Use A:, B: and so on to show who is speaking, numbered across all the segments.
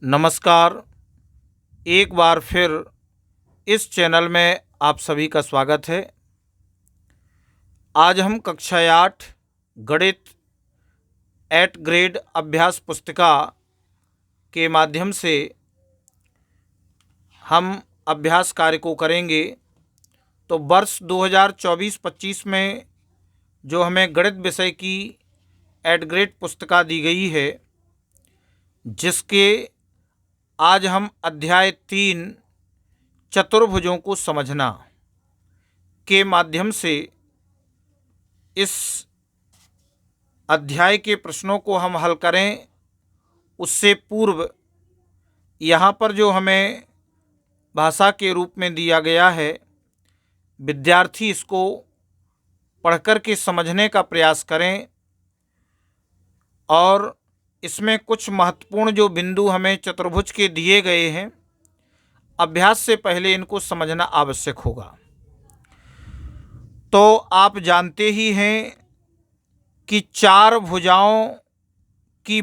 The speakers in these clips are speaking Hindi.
A: नमस्कार। एक बार फिर इस चैनल में आप सभी का स्वागत है। आज हम कक्षा 8 गणित 8 ग्रेड अभ्यास पुस्तिका के माध्यम से हम अभ्यास कार्य को करेंगे। तो वर्ष 2024-25 में जो हमें गणित विषय की 8 ग्रेड पुस्तिका दी गई है, जिसके आज हम अध्याय 3 चतुर्भुजों को समझना के माध्यम से इस अध्याय के प्रश्नों को हम हल करें। उससे पूर्व यहाँ पर जो हमें भाषा के रूप में दिया गया है, विद्यार्थी इसको पढ़कर के समझने का प्रयास करें और इसमें कुछ महत्वपूर्ण जो बिंदु हमें चतुर्भुज के दिए गए हैं, अभ्यास से पहले इनको समझना आवश्यक होगा। तो आप जानते ही हैं कि चार भुजाओं की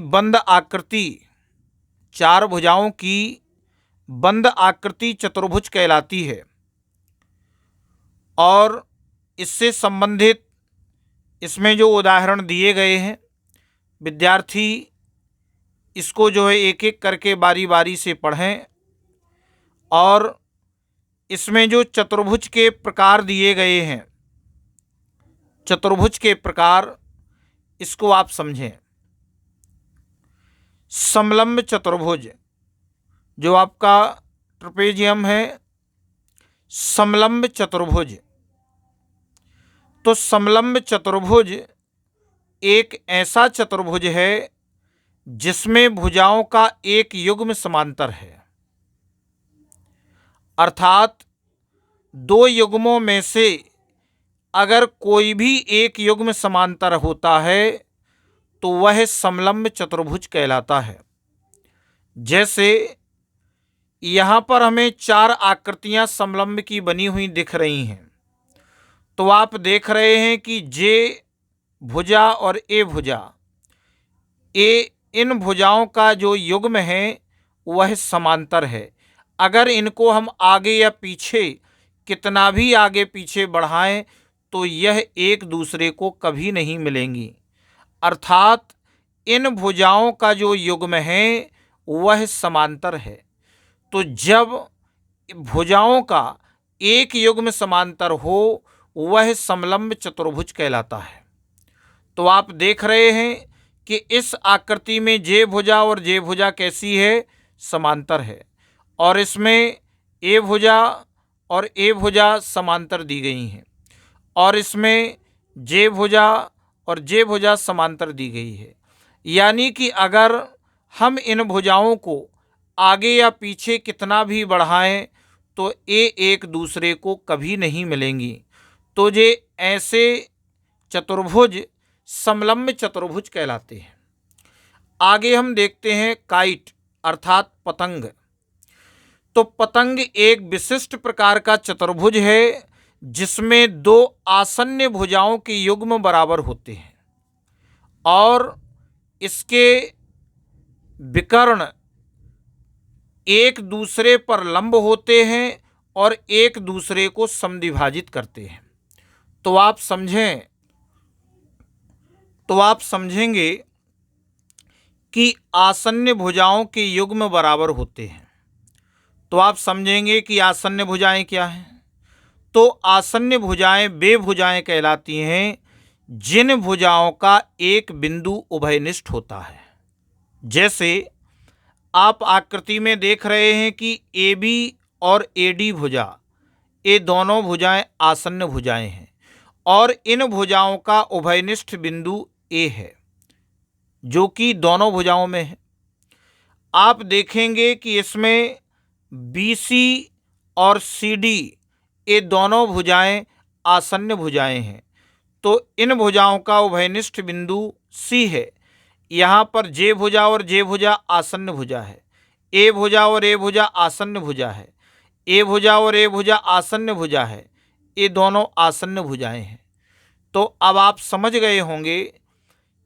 A: बंद आकृति चतुर्भुज कहलाती है। और इससे संबंधित इसमें जो उदाहरण दिए गए हैं, विद्यार्थी इसको जो है एक एक करके बारी बारी से पढ़ें। और इसमें जो चतुर्भुज के प्रकार दिए गए हैं, चतुर्भुज के प्रकार, इसको आप समझें। समलंब चतुर्भुज जो आपका ट्रपेजियम है, समलंब चतुर्भुज। तो समलंब चतुर्भुज एक ऐसा चतुर्भुज है जिसमें भुजाओं का एक युग्म समांतर है। अर्थात दो युग्मों में से अगर कोई भी एक युग्म समांतर होता है तो वह समलंब चतुर्भुज कहलाता है। जैसे यहाँ पर हमें चार आकृतियाँ समलंब की बनी हुई दिख रही हैं। तो आप देख रहे हैं कि जे भुजा और ए भुजा, इन भुजाओं का जो युग्म है वह समांतर है। अगर इनको हम आगे या पीछे कितना भी आगे पीछे बढ़ाएं तो यह एक दूसरे को कभी नहीं मिलेंगी। अर्थात इन भुजाओं का जो युग्म है वह समांतर है। तो जब भुजाओं का एक युग्म समांतर हो वह समलंब चतुर्भुज कहलाता है। तो आप देख रहे हैं कि इस आकृति में जे भुजा और जे भुजा कैसी है, समांतर है। और इसमें ए भुजा और ए भुजा समांतर दी गई हैं। और इसमें जे भुजा और जे भुजा समांतर दी गई है। यानी कि अगर हम इन भुजाओं को आगे या पीछे कितना भी बढ़ाएं तो ये एक दूसरे को कभी नहीं मिलेंगी। तो ये ऐसे चतुर्भुज समलंब चतुर्भुज कहलाते हैं। आगे हम देखते हैं काइट अर्थात पतंग। तो पतंग एक विशिष्ट प्रकार का चतुर्भुज है जिसमें दो आसन्न भुजाओं के युग्म बराबर होते हैं और इसके विकर्ण एक दूसरे पर लंब होते हैं और एक दूसरे को समद्विभाजित करते हैं। तो आप समझेंगे कि आसन्न भुजाओं के युग्म बराबर होते हैं। तो आप समझेंगे कि आसन्न भुजाएं क्या हैं। तो आसन्न भुजाएं वे भुजाएं कहलाती हैं जिन भुजाओं का एक बिंदु उभयनिष्ठ होता है। जैसे आप आकृति में देख रहे हैं कि ए बी और ए डी भुजा, ये दोनों भुजाएं आसन्न भुजाएं हैं और इन भुजाओं का उभयनिष्ठ बिंदु ए है जो कि दोनों भुजाओं में है। आप देखेंगे कि इसमें बी सी और सी डी ये दोनों भुजाएं आसन्न भुजाएं हैं। तो इन भुजाओं का उभयनिष्ठ बिंदु सी है। यहाँ पर जे भुजा और जे भुजा आसन्न भुजा है, ए भुजा और ए भुजा आसन्न भुजा है, ए भुजा और ए भुजा आसन्न भुजा है। ये दोनों आसन्न भुजाएं हैं। तो अब आप समझ गए होंगे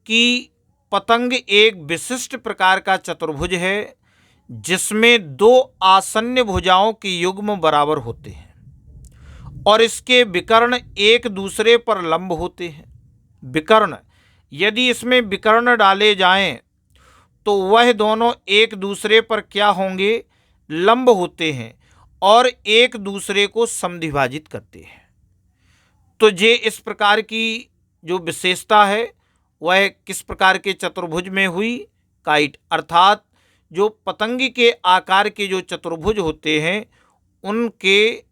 A: कि पतंग एक विशिष्ट प्रकार का चतुर्भुज है जिसमें दो आसन्न भुजाओं के युग्म बराबर होते हैं और इसके विकर्ण एक दूसरे पर लंब होते हैं। विकर्ण, यदि इसमें विकर्ण डाले जाएं तो वह दोनों एक दूसरे पर क्या होंगे, लंब होते हैं और एक दूसरे को समद्विभाजित करते हैं। तो ये इस प्रकार की जो विशेषता है वह किस प्रकार के चतुर्भुज में हुई, काइट, अर्थात जो पतंग के आकार के जो चतुर्भुज होते हैं उनके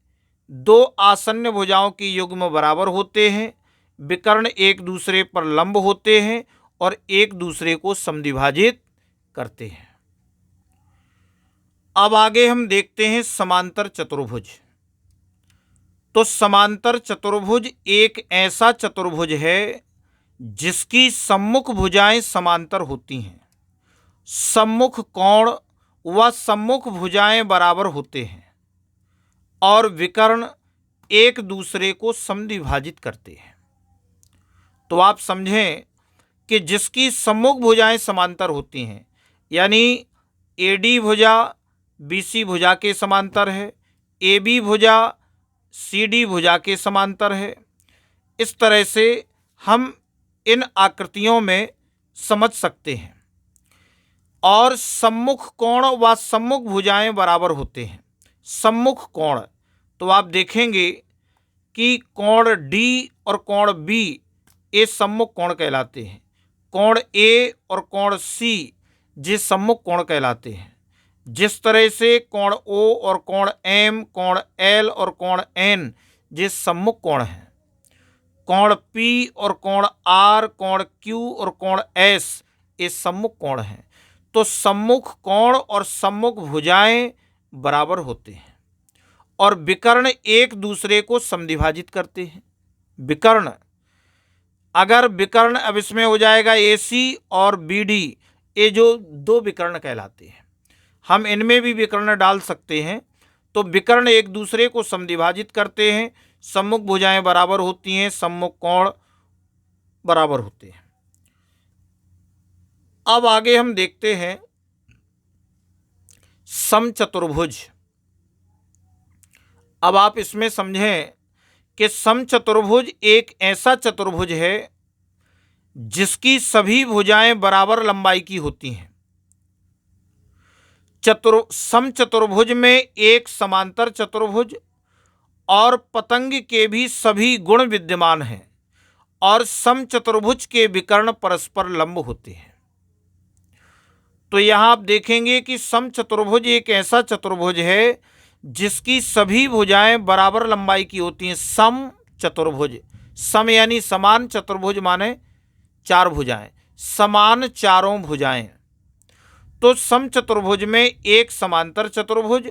A: दो आसन्न भुजाओं के युग्म बराबर होते हैं, विकर्ण एक दूसरे पर लंब होते हैं और एक दूसरे को समद्विभाजित करते हैं। अब आगे हम देखते हैं समांतर चतुर्भुज। तो समांतर चतुर्भुज एक ऐसा चतुर्भुज है जिसकी सम्मुख भुजाएं समांतर होती हैं, सम्मुख कोण व सम्मुख भुजाएं बराबर होते हैं और विकर्ण एक दूसरे को समद्विभाजित करते हैं। तो आप समझें कि जिसकी सम्मुख भुजाएं समांतर होती हैं, यानी एडी भुजा बीसी भुजा के समांतर है, एबी भुजा सीडी भुजा के समांतर है। इस तरह से हम इन आकृतियों में समझ सकते हैं। और सम्मुख कोण व सम्मुख भुजाएं बराबर होते हैं। सम्मुख कोण, तो आप देखेंगे कि कोण डी और कोण बी ये सम्मुख कोण कहलाते हैं। कोण ए और कोण सी ये सम्मुख कोण कहलाते हैं। जिस तरह से कोण ओ और कोण एम, कोण एल और कोण एन ये सम्मुख कोण हैं। कोण पी और कोण आर, कोण क्यू और कोण एस ये सम्मुख कोण हैं। तो सम्मुख कोण और सम्मुख भुजाएं बराबर होते हैं और विकर्ण एक दूसरे को समद्विभाजित करते हैं। विकर्ण, अगर विकर्ण अब इसमें हो जाएगा एसी और बीडी, ये जो दो विकर्ण कहलाते हैं। हम इनमें भी विकर्ण डाल सकते हैं। तो विकर्ण एक दूसरे को समद्विभाजित करते हैं, सम्मुख भुजाएं बराबर होती हैं, सम्मुख कोण बराबर होते हैं। अब आगे हम देखते हैं समचतुर्भुज। अब आप इसमें समझें कि समचतुर्भुज एक ऐसा चतुर्भुज है जिसकी सभी भुजाएं बराबर लंबाई की होती हैं। समचतुर्भुज में एक समांतर चतुर्भुज और पतंग के भी सभी गुण विद्यमान हैं और समचतुर्भुज के विकर्ण परस्पर लंब होते हैं। तो यहाँ आप देखेंगे कि समचतुर्भुज एक ऐसा चतुर्भुज है जिसकी सभी भुजाएं बराबर लंबाई की होती हैं। सम चतुर्भुज, सम यानी समान, चतुर्भुज माने चार भुजाएं, समान चारों भुजाएं। तो समचतुर्भुज में एक समांतर चतुर्भुज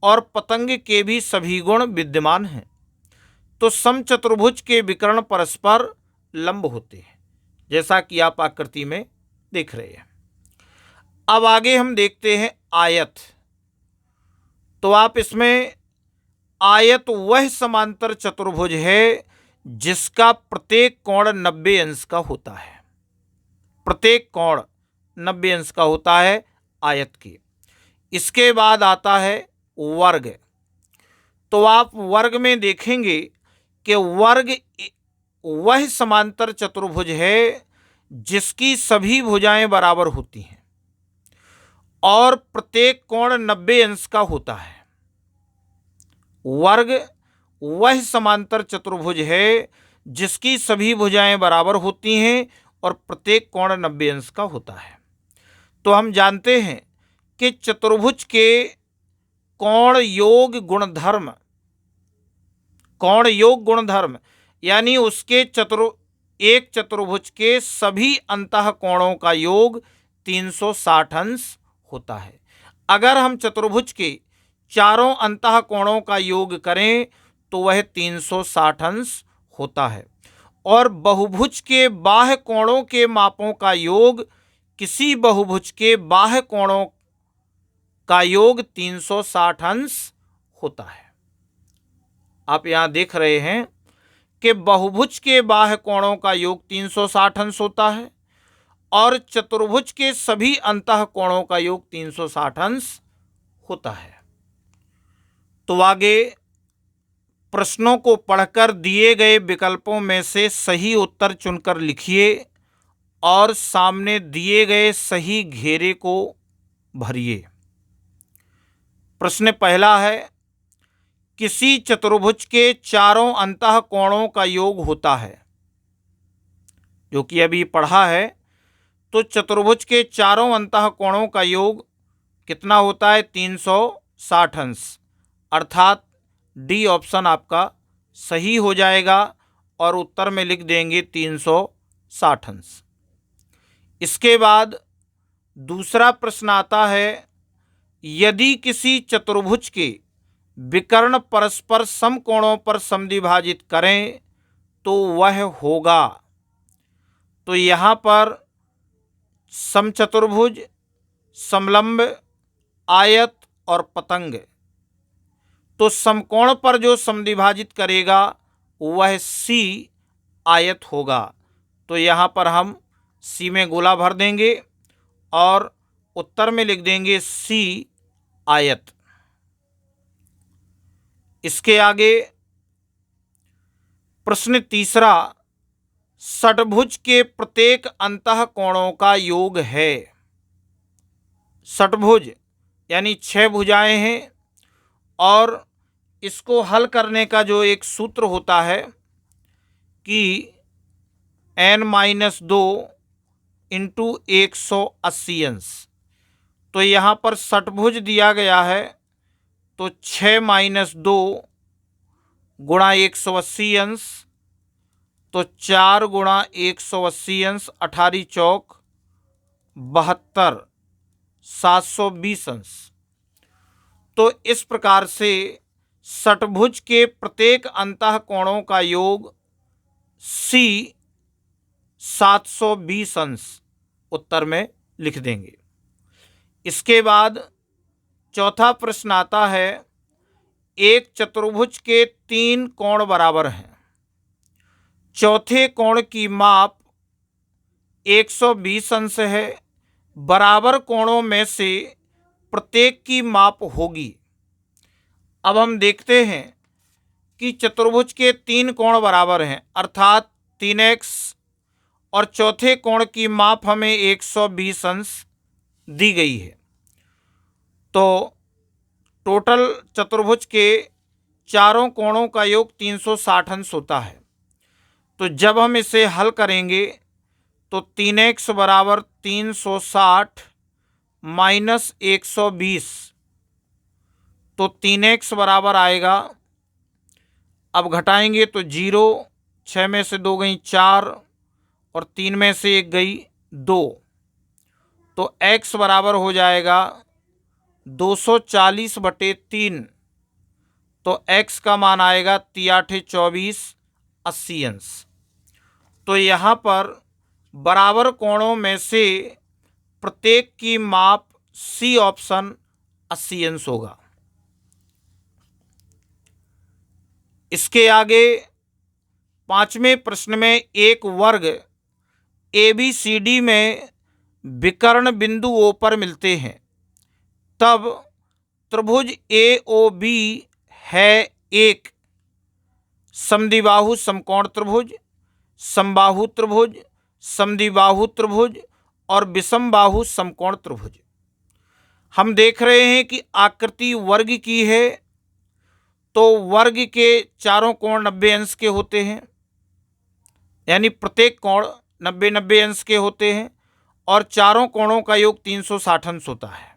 A: और पतंग के भी सभी गुण विद्यमान हैं। तो समचतुर्भुज के विकर्ण परस्पर लंब होते हैं, जैसा कि आप आकृति में देख रहे हैं। अब आगे हम देखते हैं आयत। तो आप इसमें आयत वह समांतर चतुर्भुज है जिसका प्रत्येक कोण 90 अंश का होता है। प्रत्येक कोण 90 अंश का होता है आयत की। इसके बाद आता है वर्ग। तो आप वर्ग में देखेंगे कि वर्ग वह समांतर चतुर्भुज है जिसकी सभी भुजाएं बराबर होती हैं और प्रत्येक कोण 90 अंश का होता है। वर्ग वह समांतर चतुर्भुज है जिसकी सभी भुजाएं बराबर होती हैं और प्रत्येक कोण 90 अंश का होता है। तो हम जानते हैं कि चतुर्भुज के कोण योग गुणधर्म, कोण योग गुणधर्म यानी उसके एक चतुर्भुज के सभी अंतः कोणों का योग 360 अंश होता है। अगर हम चतुर्भुज के चारों अंतः कोणों का योग करें तो वह 360 अंश होता है। और बहुभुज के बाह्य कोणों के मापों का योग किसी बहुभुज के बाह्य कोणों का योग 360 अंश होता है। आप यहाँ देख रहे हैं कि बहुभुज के बाह्य कोणों का योग 360 अंश होता है और चतुर्भुज के सभी अंतः कोणों का योग 360 अंश होता है। तो आगे प्रश्नों को पढ़कर दिए गए विकल्पों में से सही उत्तर चुनकर लिखिए और सामने दिए गए सही घेरे को भरिए। प्रश्न पहला है, किसी चतुर्भुज के चारों अंतः कोणों का योग होता है। जो कि अभी पढ़ा है, तो चतुर्भुज के चारों अंतः कोणों का योग कितना होता है? 360 अंश, अर्थात डी ऑप्शन आपका सही हो जाएगा और उत्तर में लिख देंगे 360 अंश। इसके बाद दूसरा प्रश्न आता है, यदि किसी चतुर्भुज के विकर्ण परस्पर समकोणों पर समद्विभाजित करें तो वह होगा। तो यहाँ पर समचतुर्भुज, समलंब, आयत और पतंग। तो समकोण पर जो समद्विभाजित करेगा वह सी आयत होगा। तो यहाँ पर हम सी में गोला भर देंगे और उत्तर में लिख देंगे सी आयत। इसके आगे प्रश्न तीसरा, षट्भुज के प्रत्येक अंतः कोणों का योग है। षट्भुज यानी 6 भुजाएं हैं और इसको हल करने का जो एक सूत्र होता है कि n-2 इंटू 180 अंश। तो यहाँ पर षट्भुज दिया गया है, तो 6-2 गुणा 180 अंश, तो 4 गुणा 180 अंश, 18 चौक 72, 720 अंश। तो इस प्रकार से षट्भुज के प्रत्येक अंतः कोणों का योग सी 720 अंश उत्तर में लिख देंगे। इसके बाद चौथा प्रश्न आता है, एक चतुर्भुज के 3 कोण बराबर हैं। चौथे कोण की माप 120 अंश है। बराबर कोणों में से प्रत्येक की माप होगी। अब हम देखते हैं कि चतुर्भुज के 3 कोण बराबर हैं, अर्थात 3x, और चौथे कोण की माप हमें 120 अंश दी गई है। तो टोटल चतुर्भुज के चारों कोणों का योग 360 अंश होता है। तो जब हम इसे हल करेंगे तो 3x बराबर 360 माइनस 120, तो 3x बराबर आएगा, अब घटाएंगे तो 0, 6 में से 2 गई 4 और 3 में से 1 गई 2, तो x बराबर हो जाएगा 240/3। तो x का मान आएगा 3×8 = 24, 80 अंश। तो यहाँ पर बराबर कोणों में से प्रत्येक की माप सी ऑप्शन 80 अंश होगा। इसके आगे 5वें प्रश्न में एक वर्ग ABCD में विकर्ण बिंदु O पर मिलते हैं, तब त्रिभुज AOB है एक समद्विबाहु समकोण त्रिभुज, समबाहु त्रिभुज, समद्विबाहु त्रिभुज और विषमबाहु समकोण त्रिभुज। हम देख रहे हैं कि आकृति वर्ग की है, तो वर्ग के चारों कोण 90 अंश के होते हैं, यानी प्रत्येक कोण 90-90 अंश के होते हैं और चारों कोणों का योग 360 अंश होता है।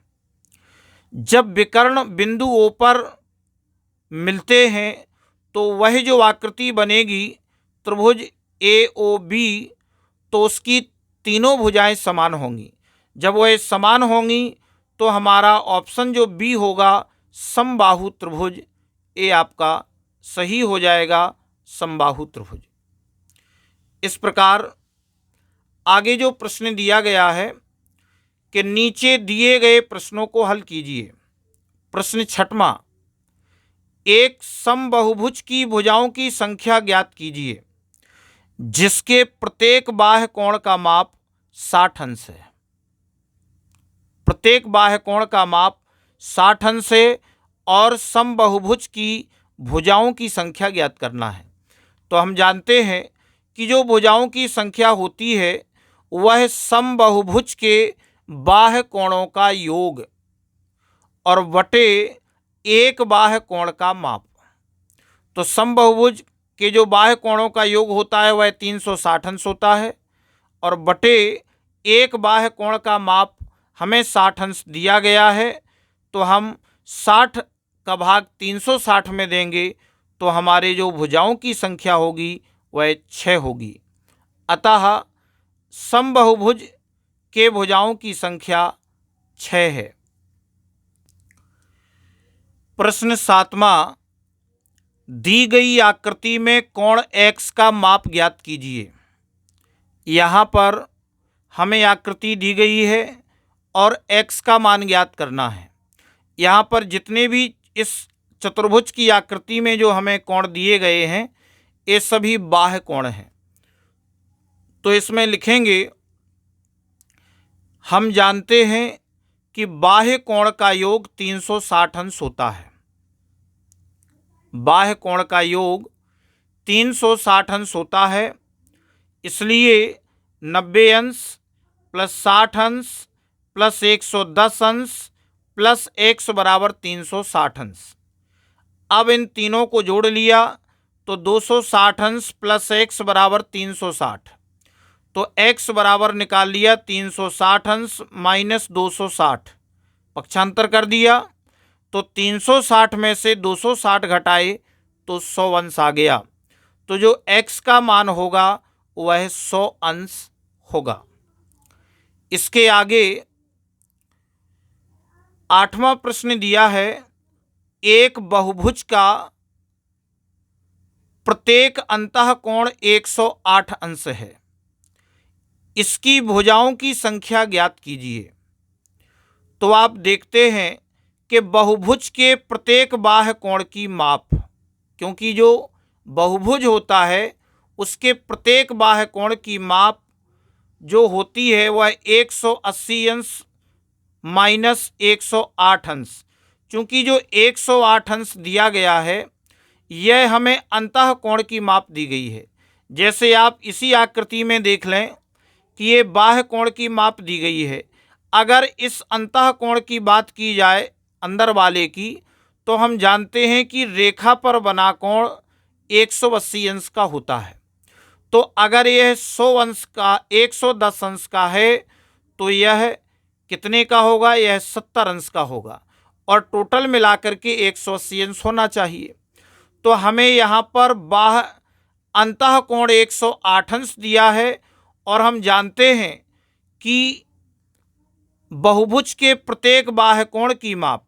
A: जब विकर्ण बिंदु O पर मिलते हैं तो वह जो आकृति बनेगी त्रिभुज AOB, तो उसकी तीनों भुजाएं समान होंगी। जब वह समान होंगी तो हमारा ऑप्शन जो बी होगा समबाहु त्रिभुज, ये आपका सही हो जाएगा, समबाहु त्रिभुज। इस प्रकार आगे जो प्रश्न दिया गया है कि नीचे दिए गए प्रश्नों को हल कीजिए। प्रश्न 6वां, एक समबाहुभुज की भुजाओं की संख्या ज्ञात कीजिए जिसके प्रत्येक बाह्य कोण का माप 60 अंश है। प्रत्येक बाह्य कोण का माप 60 अंश है और समबाहुभुज की भुजाओं की संख्या ज्ञात करना है। तो हम जानते हैं कि जो भुजाओं की संख्या होती है वह समबाहुभुज के बाह्य कोणों का योग और बटे एक बाह्य कोण का माप। तो समबाहुभुज के जो बाह्य कोणों का योग होता है वह 360 अंश होता है और बटे एक बाह्य कोण का माप हमें 60 अंश दिया गया है। तो हम 60 का भाग 360 में देंगे तो हमारे जो भुजाओं की संख्या होगी वह 6 होगी। अतः समबाहुभुज के भुजाओं की संख्या 6 है। प्रश्न 7वां, दी गई आकृति में कोण x का माप ज्ञात कीजिए। यहाँ पर हमें आकृति दी गई है और x का मान ज्ञात करना है। यहाँ पर जितने भी इस चतुर्भुज की आकृति में जो हमें कोण दिए गए हैं ये सभी बाह्य कोण हैं। तो इसमें लिखेंगे, हम जानते हैं कि बाह्य कोण का योग 360 अंश होता है। बाह्य कोण का योग 360 अंश होता है, इसलिए 90 अंश प्लस 60 अंश प्लस 110 अंश प्लस x बराबर 360 अंश। अब इन तीनों को जोड़ लिया तो 260 अंश प्लस x बराबर 360। तो x बराबर निकाल लिया 360 अंश माइनस 260, पक्षांतर कर दिया तो 360 में से 260 घटाए तो 100 अंश आ गया। तो जो x का मान होगा वह 100 अंश होगा। इसके आगे 8वां प्रश्न दिया है, एक बहुभुज का प्रत्येक अंतः कोण 108 अंश है, इसकी भुजाओं की संख्या ज्ञात कीजिए। तो आप देखते हैं कि बहुभुज के प्रत्येक बाह्य कोण की माप, क्योंकि जो बहुभुज होता है उसके प्रत्येक बाह्य कोण की माप जो होती है वह 180 अंश माइनस 108 अंश। चूँकि जो 108 अंश दिया गया है यह हमें अंतः कोण की माप दी गई है। जैसे आप इसी आकृति में देख लें कि ये बाह्य कोण की माप दी गई है। अगर इस अंतः कोण की बात की जाए अंदर वाले की, तो हम जानते हैं कि रेखा पर बना कोण 180 अंश का होता है। तो अगर यह 100 अंश का 110 अंश का है तो यह कितने का होगा? यह 70 अंश का होगा और टोटल मिलाकर के 180 अंश होना चाहिए। तो हमें यहाँ पर बाह्य अंतः कोण 108 अंश दिया है और हम जानते हैं कि बहुभुज के प्रत्येक बाह्य कोण की माप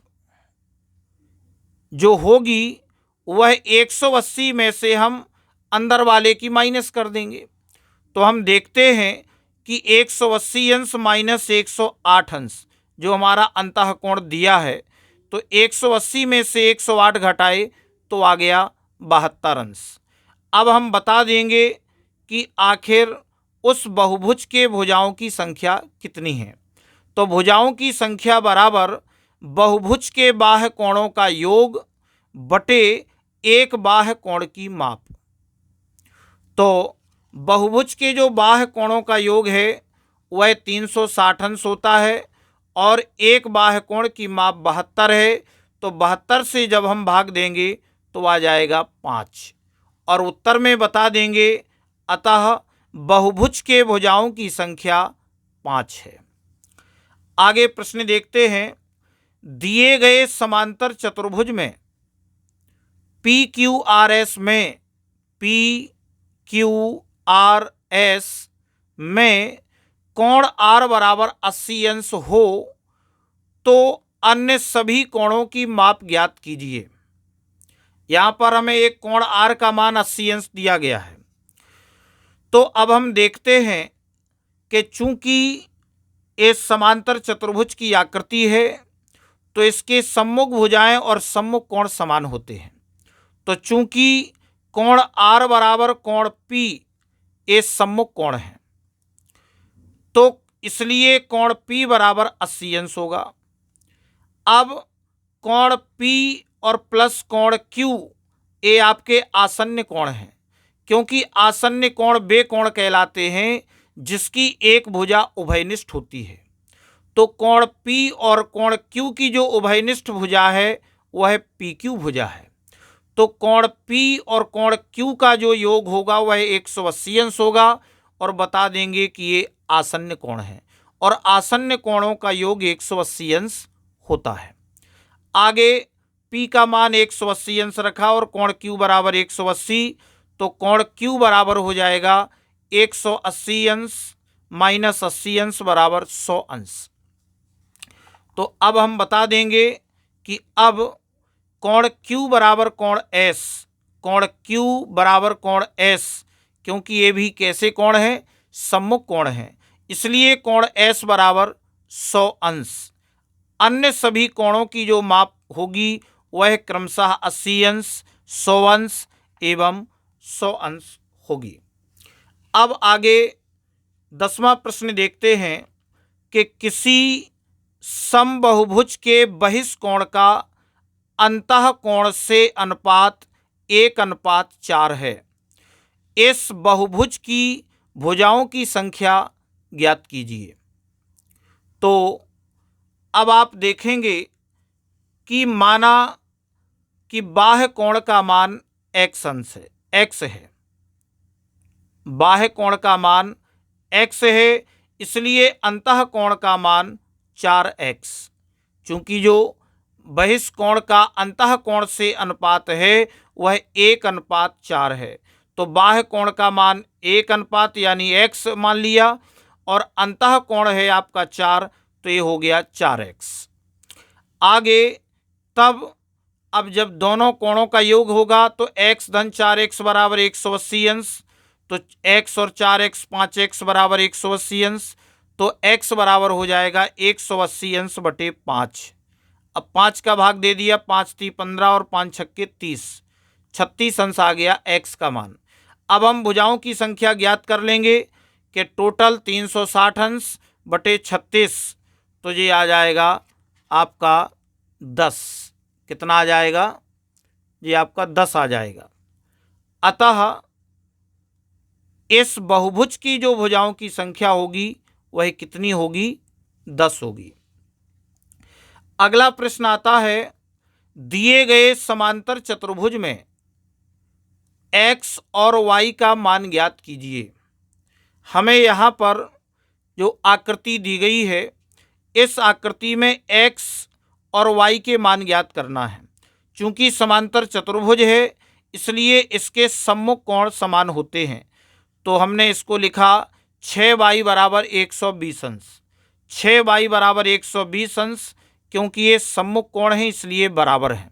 A: जो होगी वह 180 में से हम अंदर वाले की माइनस कर देंगे। तो हम देखते हैं कि 180 अंश माइनस 108 अंश जो हमारा अंतः कोण दिया है, तो 180 में से 108 घटाए तो आ गया 72 अंश। अब हम बता देंगे कि आखिर उस बहुभुज के भुजाओं की संख्या कितनी है। तो भुजाओं की संख्या बराबर बहुभुज के बाह्य कोणों का योग बटे एक बाह्य कोण की माप। तो बहुभुज के जो बाह्य कोणों का योग है वह 360 अंश होता है और एक बाह्य कोण की माप 72 है। तो 72 से जब हम भाग देंगे तो आ जाएगा 5 और उत्तर में बता देंगे, अतः बहुभुज के भुजाओं की संख्या 5 है। आगे प्रश्न देखते हैं, दिए गए समांतर चतुर्भुज में PQRS में PQRS में कोण R बराबर 80 अंश हो तो अन्य सभी कोणों की माप ज्ञात कीजिए। यहाँ पर हमें एक कोण R का मान 80 अंश दिया गया है। तो अब हम देखते हैं कि चूंकि इस समांतर चतुर्भुज की आकृति है तो इसके सम्मुख भुजाएं और सम्मुख कोण समान होते हैं। तो चूंकि कोण R बराबर कोण P ये सम्मुख कोण है, तो इसलिए कोण P बराबर 80 अंश होगा। अब कोण P और प्लस कोण Q ये आपके आसन्न कोण हैं, क्योंकि आसन्न कोण वे कोण कहलाते हैं जिसकी एक भुजा उभयनिष्ठ होती है। तो कोण P और कोण Q की जो उभयनिष्ठ भुजा है वह PQ भुजा है। तो कोण P और कोण Q का जो योग होगा वह 180 अंश होगा, और बता देंगे कि ये आसन्न कोण है और आसन्न कोणों का योग 180 अंश होता है। आगे P का मान 180 अंश रखा और कोण Q बराबर 180, तो कोण Q बराबर हो जाएगा 180 अंश माइनस 80 अंश बराबर 100 अंश। तो अब हम बता देंगे कि अब कोण Q बराबर कोण S, कोण Q बराबर कोण S, क्योंकि ये भी कैसे कोण है, सम्मुख कोण है, इसलिए कोण S बराबर 100 अंश। अन्य सभी कोणों की जो माप होगी वह क्रमशः 80 अंश, 100 अंश एवं 100 अंश होगी। अब आगे 10वां प्रश्न देखते हैं कि किसी समबहुभुज के बहिष्कोण का अंतः कोण से अनुपात 1:4 है। इस बहुभुज की भुजाओं की संख्या ज्ञात कीजिए। तो अब आप देखेंगे कि माना कि बाह्य कोण का मान x अंश है, x है, बाह्य कोण का मान x है, इसलिए अंतः कोण का मान 4x। चूंकि जो बहिष्कोण का अंतः कोण से अनुपात है वह 1:4 है, तो बाह्य कोण का मान 1 यानी x मान लिया, और अंतः कोण है आपका 4, तो ये हो गया 4x। आगे तब अब जब दोनों कोणों का योग होगा तो x धन 4x बराबर 180 अंश, तो x और 4x 5x बराबर 180 अंश, तो x बराबर हो जाएगा 180 अंश बटे 5। अब 5 का भाग दे दिया, 5 × 15 और 5 छक्के 30, 36 अंश आ गया x का मान। अब हम भुजाओं की संख्या ज्ञात कर लेंगे कि टोटल 360 अंश बटे 36, तो ये आ जाएगा आपका 10। कितना आ जाएगा, ये आपका 10 आ जाएगा। अतः इस बहुभुज की जो भुजाओं की संख्या होगी वह कितनी होगी, 10 होगी। अगला प्रश्न आता है, दिए गए समांतर चतुर्भुज में x और y का मान ज्ञात कीजिए। हमें यहाँ पर जो आकृति दी गई है इस आकृति में x और y के मान ज्ञात करना है। चूंकि समांतर चतुर्भुज है इसलिए इसके सम्मुख कोण समान होते हैं, तो हमने इसको लिखा 6y बराबर 120 अंश। 6y बराबर 120 अंश, क्योंकि ये सम्मुख कोण है इसलिए बराबर है।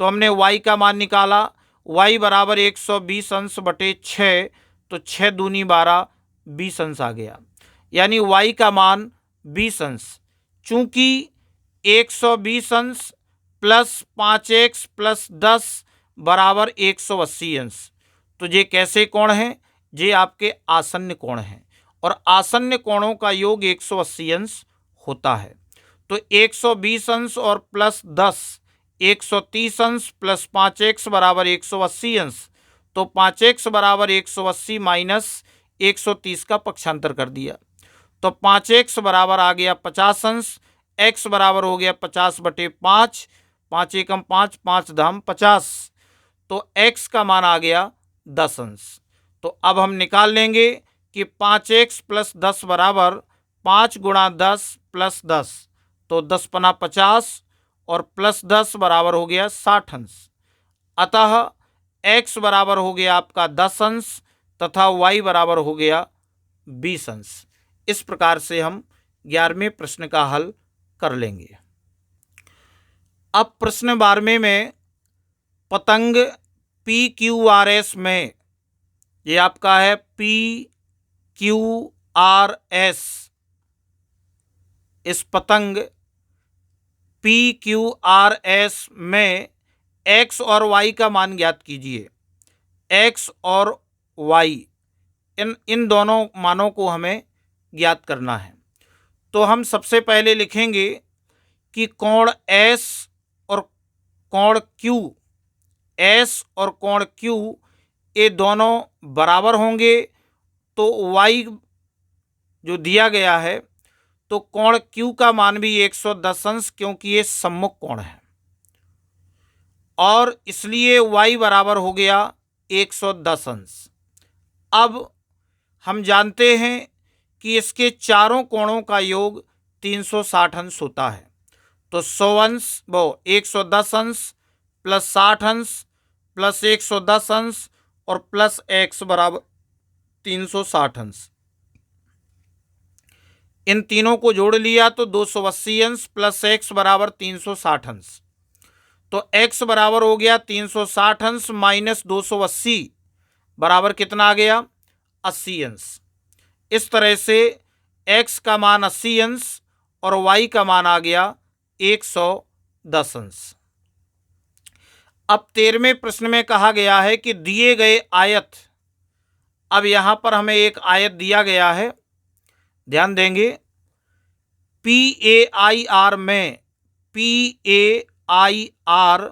A: तो हमने y का मान निकाला, y बराबर 120 अंश बटे 6, तो 6 दूनी 12, 20 अंश आ गया, यानी y का मान 20 अंश। चूंकि 120 अंश प्लस 5x प्लस 10 बराबर 180 अंश, तो ये कैसे कोण हैं, ये आपके आसन्न कोण हैं, और आसन्न कोणों का योग 180 अंश होता है। तो 120 अंश और प्लस 10 130 अंश प्लस 5x बराबर 180 अंश, तो 5x बराबर 180 माइनस 130 का पक्षांतर कर दिया, तो 5x बराबर आ गया 50 अंश, x बराबर हो गया 50 बटे 5, 5 एकम 5, 5 धाम 50, तो x का मान आ गया 10 अंश। तो अब हम निकाल लेंगे कि 5x प्लस 10 बराबर 5 गुणा 10 प्लस 10, तो 10 पना 50 और प्लस 10 बराबर हो गया 60 अंश। अतः x बराबर हो गया आपका 10 अंश तथा y बराबर हो गया 20 अंश। इस प्रकार से हम 11वें प्रश्न का हल कर लेंगे। अब प्रश्न 12वें में पतंग PQRS में, ये आपका है PQRS, इस पतंग PQRS में x और y का मान ज्ञात कीजिए। x और y इन दोनों मानों को हमें ज्ञात करना है। तो हम सबसे पहले लिखेंगे कि कोण एस और कोण क्यू, एस और कोण क्यू ये दोनों बराबर होंगे। तो वाई जो दिया गया है तो कोण क्यू का मान भी 110 अंश, क्योंकि ये सम्मुख कोण है और इसलिए y बराबर हो गया 110 अंश। अब हम जानते हैं कि इसके चारों कोणों का योग 360 अंश होता है। तो 100 अंश 110 अंश प्लस 60 अंश प्लस 110 अंश और प्लस x बराबर 360 अंश। इन तीनों को जोड़ लिया तो 280 अंश प्लस x बराबर 360 अंश। तो x बराबर हो गया 360 अंश माइनस 280 बराबर कितना आ गया 80 अंश। इस तरह से x का मान 80 अंश और y का मान आ गया 110 अंश। अब 13वें प्रश्न में कहा गया है कि दिए गए आयत, अब यहां पर हमें एक आयत दिया गया है, ध्यान देंगे, PAIR में, PAIR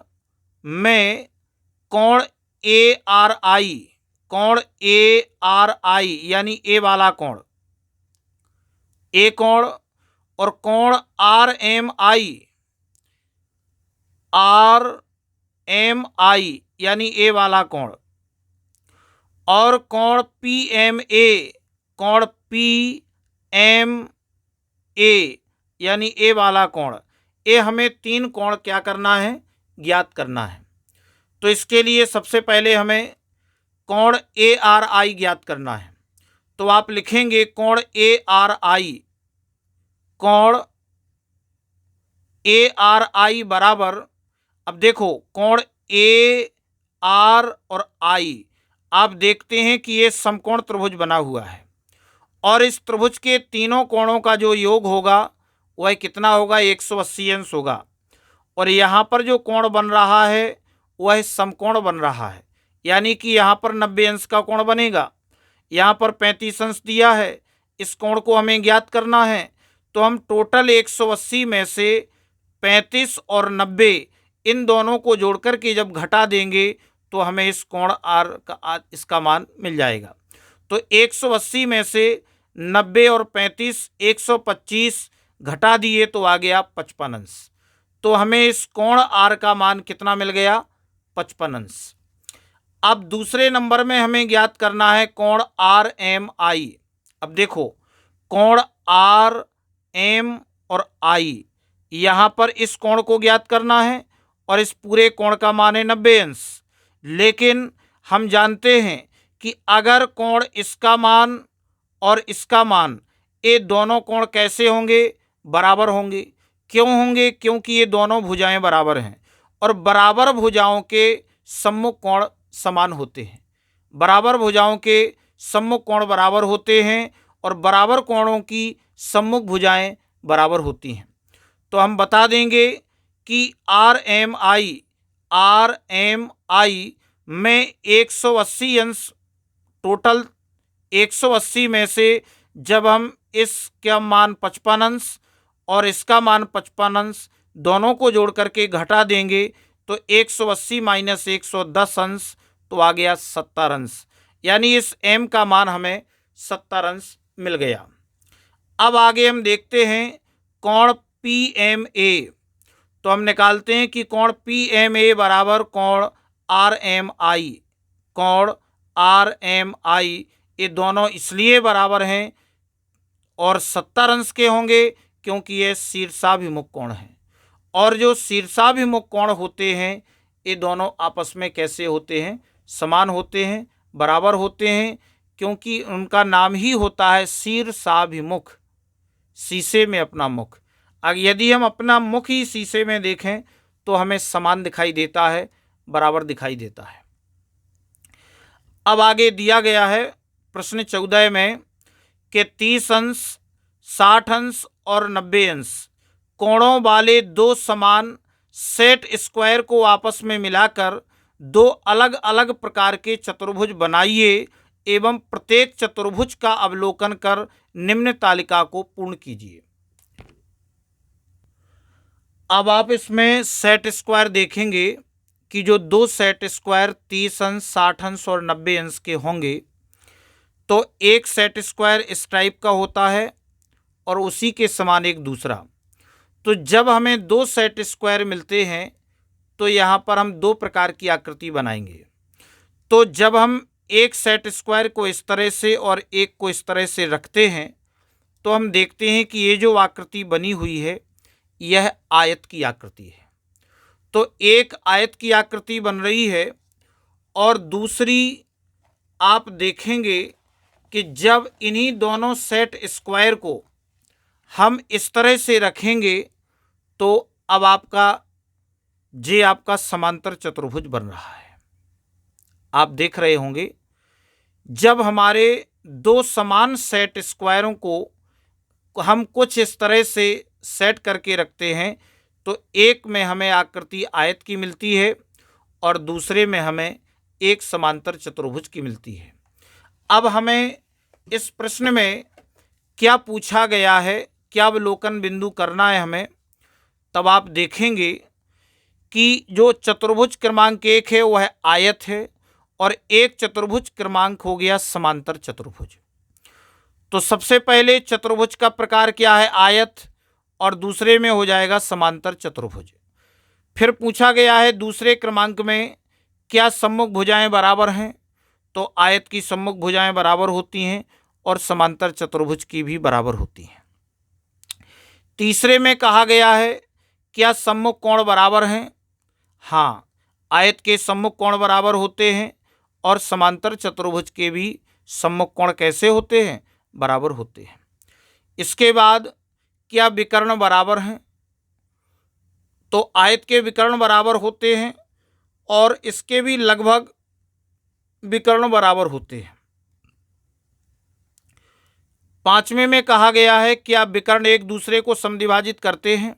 A: में कोण ARI, कोण ARI यानी ए वाला कोण, ए कोण, और कोण RMI यानी ए वाला कोण, और कोण PMA, कोण PMA यानी ए वाला कोण, ये हमें तीन कोण क्या करना है, ज्ञात करना है। तो इसके लिए सबसे पहले हमें कोण ARI ज्ञात करना है। तो आप लिखेंगे कोण ARI, कोण ARI बराबर, अब देखो कोण AR और I, आप देखते हैं कि ये समकोण त्रिभुज बना हुआ है और इस त्रिभुज के तीनों कोणों का जो योग होगा वह कितना होगा, 180 अंश होगा। और यहाँ पर जो कोण बन रहा है वह समकोण बन रहा है, यानी कि यहाँ पर 90 अंश का कोण बनेगा। यहाँ पर 35 अंश दिया है, इस कोण को हमें ज्ञात करना है। तो हम टोटल 180 में से 35 और 90 इन दोनों को जोड़ करके जब घटा देंगे तो हमें इस कोण आर का इसका मान मिल जाएगा। तो 180 में से 90 और 35 125 घटा दिए तो आ गया 55 अंश। तो हमें इस कोण आर का मान कितना मिल गया, 55 अंश। अब दूसरे नंबर में हमें ज्ञात करना है कोण RMI। अब देखो कोण RM और I, यहाँ पर इस कोण को ज्ञात करना है और इस पूरे कोण का मान है 90 अंश। लेकिन हम जानते हैं कि अगर कोण इसका मान और इसका मान, ये दोनों कोण कैसे होंगे, बराबर होंगे। क्यों होंगे, क्योंकि ये दोनों भुजाएं बराबर हैं और बराबर भुजाओं के सम्मुख कोण समान होते हैं। बराबर भुजाओं के सम्मुख कोण बराबर होते हैं और बराबर कोणों की सम्मुख भुजाएं बराबर होती हैं। तो हम बता देंगे कि RMI में 180 अंश, टोटल 180 में से जब हम इसका मान 55 अंश और इसका मान 55 अंश दोनों को जोड़ करके घटा देंगे तो 180 माइनस 110 अंश तो आ गया 70 अंश, यानी इस m का मान हमें 70 अंश मिल गया। अब आगे हम देखते हैं कोण PMA। तो हम निकालते हैं कि कोण PMA बराबर कोण RMI, कोण RMI ये दोनों इसलिए बराबर हैं और 70 अंश के होंगे क्योंकि ये शीर्षाभिमुख कोण हैं। और जो शीर्षाभिमुख कोण होते हैं ये दोनों आपस में कैसे होते हैं, समान होते हैं, बराबर होते हैं, क्योंकि उनका नाम ही होता है शीर्षाभिमुख, शीशे में अपना मुख। अगर यदि हम अपना मुख ही शीशे में देखें तो हमें समान दिखाई देता है, बराबर दिखाई देता है। अब आगे दिया गया है प्रश्न 14 में कि 30 अंश, 60 अंश और 90 अंश कोणों वाले दो समान सेट स्क्वायर को आपस में मिलाकर दो अलग अलग प्रकार के चतुर्भुज बनाइए एवं प्रत्येक चतुर्भुज का अवलोकन कर निम्न तालिका को पूर्ण कीजिए। अब आप इसमें सेट स्क्वायर देखेंगे कि जो दो सेट स्क्वायर 30 अंश, 60 अंश और 90 अंश के होंगे, तो एक सेट स्क्वायर इस टाइप का होता है और उसी के समान एक दूसरा। तो जब हमें दो सेट स्क्वायर मिलते हैं तो यहाँ पर हम दो प्रकार की आकृति बनाएंगे। तो जब हम एक सेट स्क्वायर को इस तरह से और एक को इस तरह से रखते हैं तो हम देखते हैं कि ये जो आकृति बनी हुई है यह आयत की आकृति है। तो एक आयत की आकृति बन रही है और दूसरी आप देखेंगे कि जब इन्हीं दोनों सेट स्क्वायर को हम इस तरह से रखेंगे तो अब आपका समांतर चतुर्भुज बन रहा है। आप देख रहे होंगे जब हमारे दो समान सेट स्क्वायरों को हम कुछ इस तरह से सेट करके रखते हैं तो एक में हमें आकृति आयत की मिलती है और दूसरे में हमें एक समांतर चतुर्भुज की मिलती है। अब हमें इस प्रश्न में क्या पूछा गया है, क्या अवलोकन बिंदु करना है हमें, तब आप देखेंगे कि जो चतुर्भुज क्रमांक 1 है वह आयत है और एक चतुर्भुज क्रमांक हो गया समांतर चतुर्भुज। तो सबसे पहले चतुर्भुज का प्रकार क्या है, आयत, और दूसरे में हो जाएगा समांतर चतुर्भुज। फिर पूछा गया है दूसरे क्रमांक में क्या सम्मुख भुजाएं बराबर हैं, तो आयत की सम्मुख भुजाएं बराबर होती हैं और समांतर चतुर्भुज की भी बराबर होती हैं। तीसरे में कहा गया है क्या सम्मुख कोण बराबर हैं, हाँ, आयत के सम्मुख कोण बराबर होते हैं और समांतर चतुर्भुज के भी सम्मुख कोण कैसे होते हैं, बराबर होते हैं। इसके बाद क्या विकर्ण बराबर हैं, तो आयत के विकर्ण बराबर होते हैं और इसके भी लगभग विकर्ण बराबर होते हैं। पांचवें में कहा गया है क्या विकर्ण एक दूसरे को समद्विभाजित करते हैं,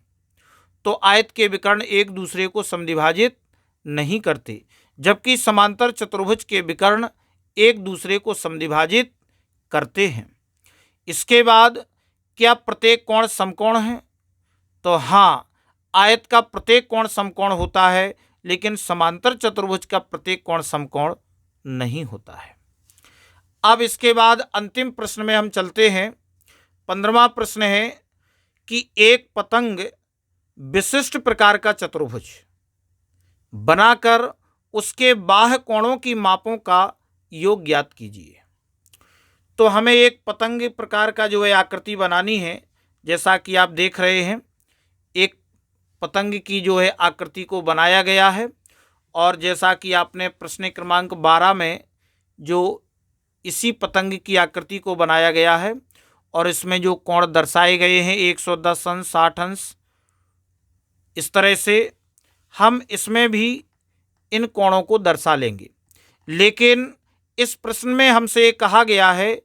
A: तो आयत के विकर्ण एक दूसरे को समद्विभाजित नहीं करते, जबकि समांतर चतुर्भुज के विकर्ण एक दूसरे को समद्विभाजित करते हैं। इसके बाद क्या प्रत्येक कोण समकोण है, तो हाँ, आयत का प्रत्येक कोण समकोण होता है लेकिन समांतर चतुर्भुज का प्रत्येक कोण समकोण नहीं होता है। अब इसके बाद अंतिम प्रश्न में हम चलते हैं। 15वां प्रश्न है कि एक पतंग विशिष्ट प्रकार का चतुर्भुज बनाकर उसके बाह्य कोणों की मापों का योग ज्ञात कीजिए। तो हमें एक पतंग प्रकार का जो है आकृति बनानी है। जैसा कि आप देख रहे हैं एक पतंग की जो है आकृति को बनाया गया है और जैसा कि आपने प्रश्न क्रमांक 12 में जो इसी पतंग की आकृति को बनाया गया है और इसमें जो कोण दर्शाए गए हैं 110 अंश, 60 अंश, इस तरह से हम इसमें भी इन कोणों को दर्शा लेंगे। लेकिन इस प्रश्न में हमसे कहा गया है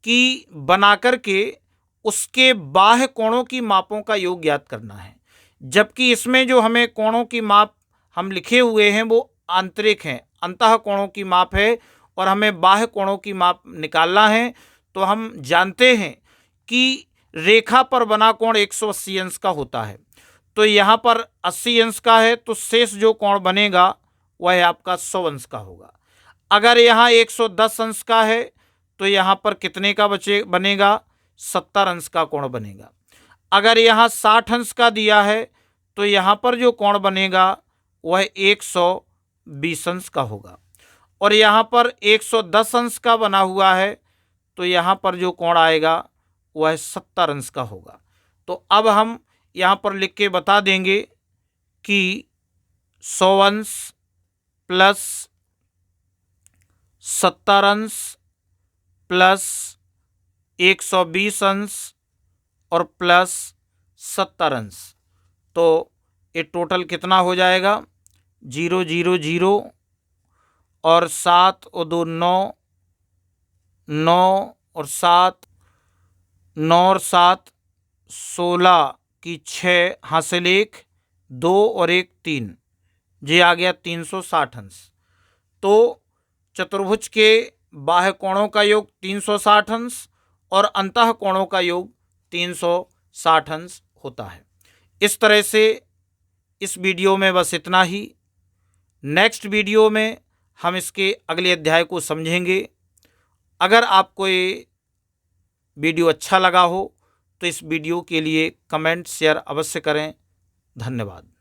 A: कि बनाकर के उसके बाह्य कोणों की मापों का योग ज्ञात करना है, जबकि इसमें जो हमें कोणों की माप हम लिखे हुए हैं वो आंतरिक हैं, अंतः कोणों की माप है और हमें बाह्य कोणों की माप निकालना है। तो हम जानते हैं कि रेखा पर बना कोण 180 अंश का होता है, तो यहाँ पर 80 अंश का है तो शेष जो कोण बनेगा वह आपका 100 अंश का होगा। अगर यहाँ 110 अंश का है तो यहाँ पर कितने का बनेगा, 70 अंश का कोण बनेगा। अगर यहाँ 60 अंश का दिया है तो यहाँ पर जो कोण बनेगा वह 120 अंश का होगा और यहाँ पर 110 अंश का बना हुआ है तो यहाँ पर जो कोण आएगा वह 70 अंश का होगा। तो अब हम यहाँ पर लिख के बता देंगे कि 100 अंश प्लस 70 अंश प्लस 120 अंश और प्लस 70 अंश, तो ये टोटल कितना हो जाएगा, 0 0 0 और 7 और 2 9, 9 और 7, 9 और 7 16 की 6 हासिल 1, 2 और 1 3, ये आ गया 360 अंश। तो चतुर्भुज के बाह्य कोणों का योग 360 अंश और अंतः कोणों का योग 360 अंश होता है। इस तरह से इस वीडियो में बस इतना ही। नेक्स्ट वीडियो में हम इसके अगले अध्याय को समझेंगे। अगर आपको ये वीडियो अच्छा लगा हो तो इस वीडियो के लिए कमेंट शेयर अवश्य करें। धन्यवाद।